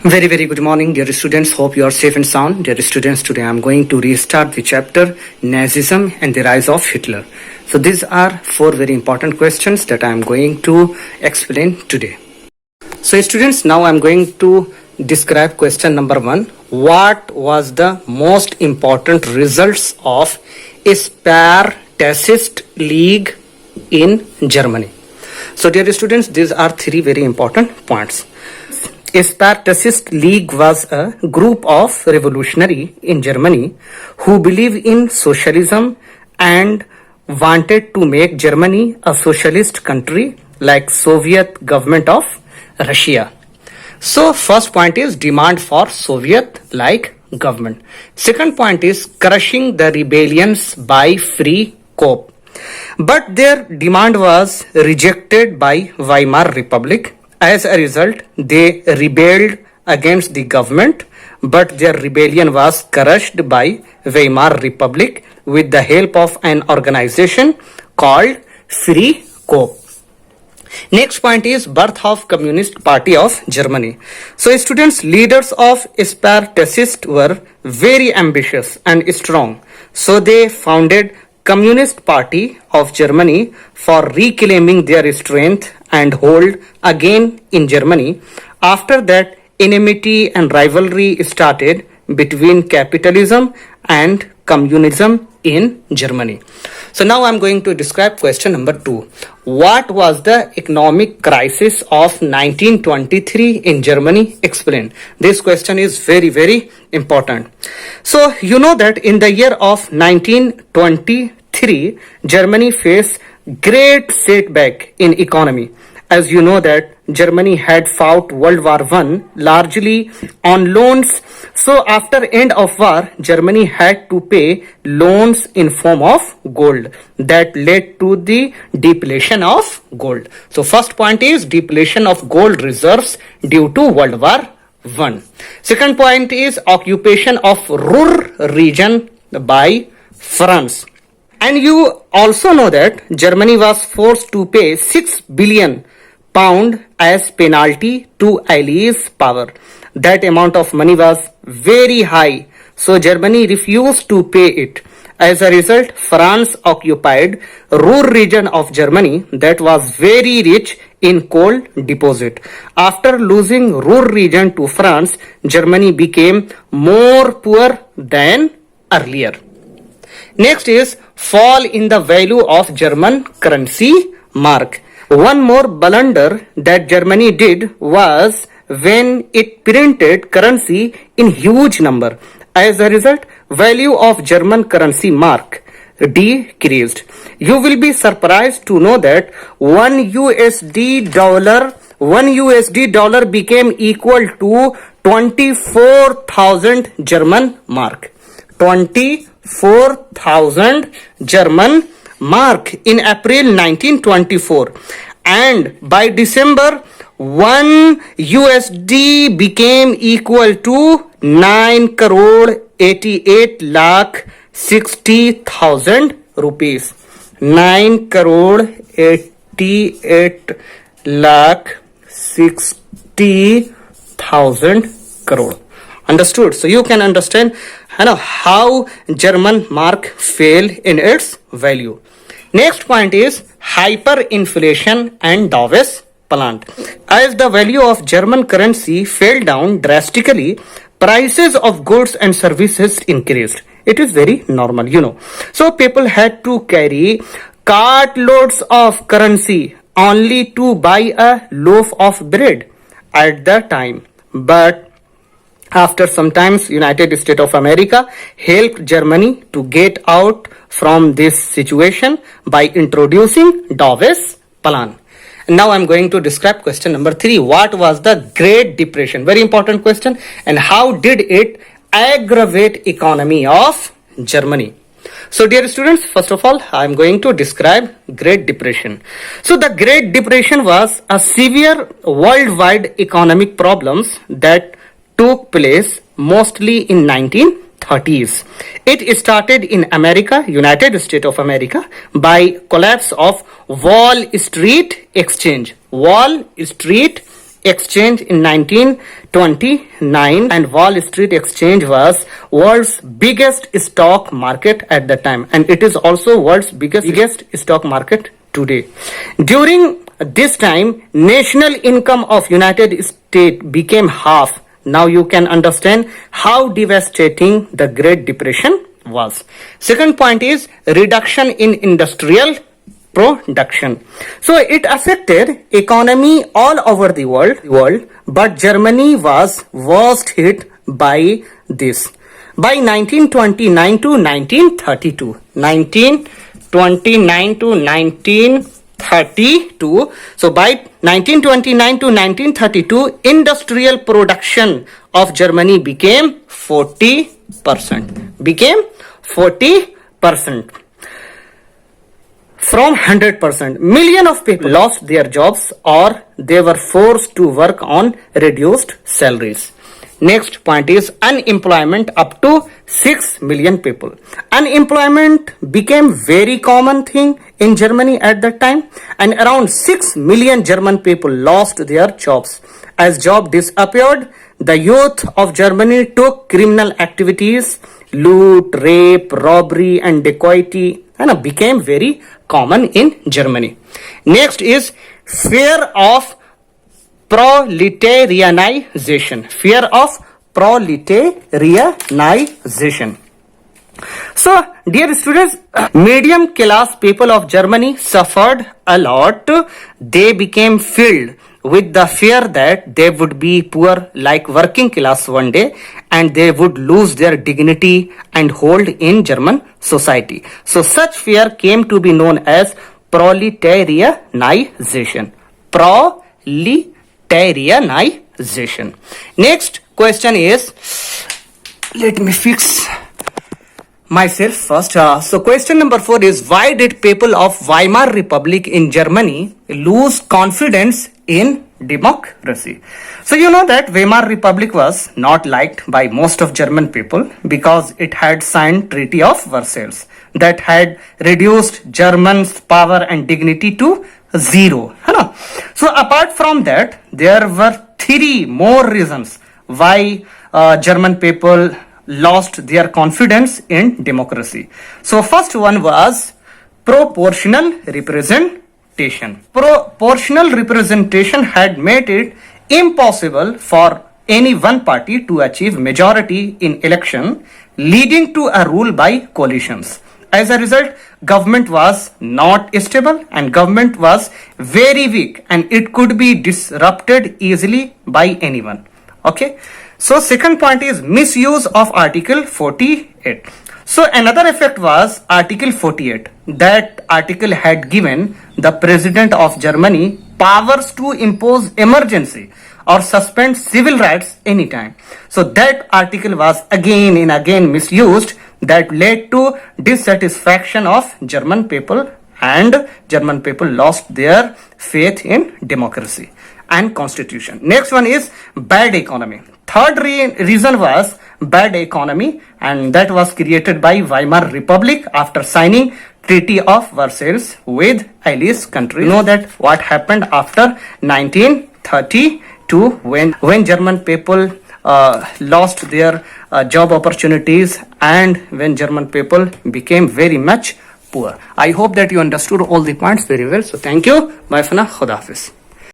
Very good morning, dear students. Hope you are safe and sound. Dear students, today I am going to restart the chapter Nazism and the Rise of Hitler. So these are four very important questions that I am going to explain today. So students, now I am going to describe question number 1. What was the most important results of Spartacist League in Germany? So dear students, these are three very important points. Spartacist League was a group of revolutionary in Germany who believed in socialism and wanted to make Germany a socialist country like Soviet government of Russia. So first point is demand for Soviet like government. Second point is crushing the rebellions by free cope. But their demand was rejected by Weimar Republic. As a result, they rebelled against the government, but their rebellion was crushed by Weimar Republic with the help of an organization called Free Cope. Next point is birth of Communist Party of Germany. So students, leaders of Spartacists were very ambitious and strong. So they founded Communist Party of Germany for reclaiming their strength and hold again in Germany. After that, enmity and rivalry started between capitalism and communism in Germany. So now I'm going to describe question number 2. What was the economic crisis of 1923 in Germany? Explain. This question is very important. So you know that in the year of 1923, Germany faced great setback in economy. As you know that Germany had fought World War I largely on loans. So after end of war, Germany had to pay loans in form of gold. That led to the depletion of gold. So first point is depletion of gold reserves due to World War I. Second point is occupation of Ruhr region by France. And you also know that Germany was forced to pay 6 billion pound as penalty to Allies power. That amount of money was very high, so Germany refused to pay it. As a result, France occupied Ruhr region of Germany that was very rich in coal deposit. After losing Ruhr region to France, Germany became more poor than earlier. Next is fall in the value of German currency mark. One more blunder that Germany did was when it printed currency in huge number. As a result, value of German currency mark decreased. You will be surprised to know that one USD dollar became equal to 24,000 German mark. 24,000 German mark in April 1924, and by December 1 USD became equal to 9 crore 88 lakh 60,000 rupees. 9 crore 88 lakh 60,000 crore. Understood? So you can understand how German mark fell in its value. Next point is hyperinflation and Dawes plant. As the value of German currency fell down drastically, prices of goods and services increased. It is very normal, So people had to carry cartloads of currency only to buy a loaf of bread at the time. But after some time, United States of America helped Germany to get out from this situation by introducing Dawes Plan. Now I'm going to describe question number 3. What was the Great Depression? Very important question. And how did it aggravate economy of Germany? So dear students, first of all, I'm going to describe Great Depression. So the Great Depression was a severe worldwide economic problems that took place mostly in 1930s. It started in America, United States of America, by collapse of Wall Street Exchange. Wall Street Exchange in 1929, and Wall Street Exchange was world's biggest stock market at the time, and it is also world's biggest stock market today. During this time, national income of United States became half. Now you can understand how devastating the Great Depression was. Second point is reduction in industrial production. So it affected economy all over the world, but Germany was worst hit by this. By 1929 to 1932, 1929 to 1932. So by 1929 to 1932, industrial production of Germany became 40%. Became 40%. From 100%. Million of people lost their jobs or they were forced to work on reduced salaries. Next point is unemployment up to 6 million people. Unemployment became very common thing in Germany at that time, and around 6 million German people lost their jobs. As job disappeared, the youth of Germany took criminal activities, loot, rape, robbery and dacoity, and became very common in Germany. Next is fear of proletarianization. Fear of proletarianization. So, dear students, medium class people of Germany suffered a lot. They became filled with the fear that they would be poor like working class one day, and they would lose their dignity and hold in German society. So such fear came to be known as proletarianization. Proletarianization. Next question is, let me fix myself first. So question number 4 is, why did people of Weimar Republic in Germany lose confidence in democracy? So you know that Weimar Republic was not liked by most of German people because it had signed Treaty of Versailles that had reduced Germans' power and dignity to zero. So apart from that, there were 3 more reasons why German people lost their confidence in democracy. So first one was proportional representation. Proportional representation had made it impossible for any one party to achieve majority in election, leading to a rule by coalitions. As a result, government was not stable and government was very weak, and it could be disrupted easily by anyone. Okay. So second point is misuse of Article 48. So another effect was Article 48. That article had given the President of Germany powers to impose emergency or suspend civil rights anytime. So that article was again and again misused, that led to dissatisfaction of German people, and German people lost their faith in democracy and constitution. Next one is bad economy. Third reason was bad economy, and that was created by Weimar Republic after signing Treaty of Versailles with Allies countries. You know that what happened after 1932 when German people lost their job opportunities and when German people became very much poor. I hope that you understood all the points very well. So thank you. Bye for now. Khuda Hafiz.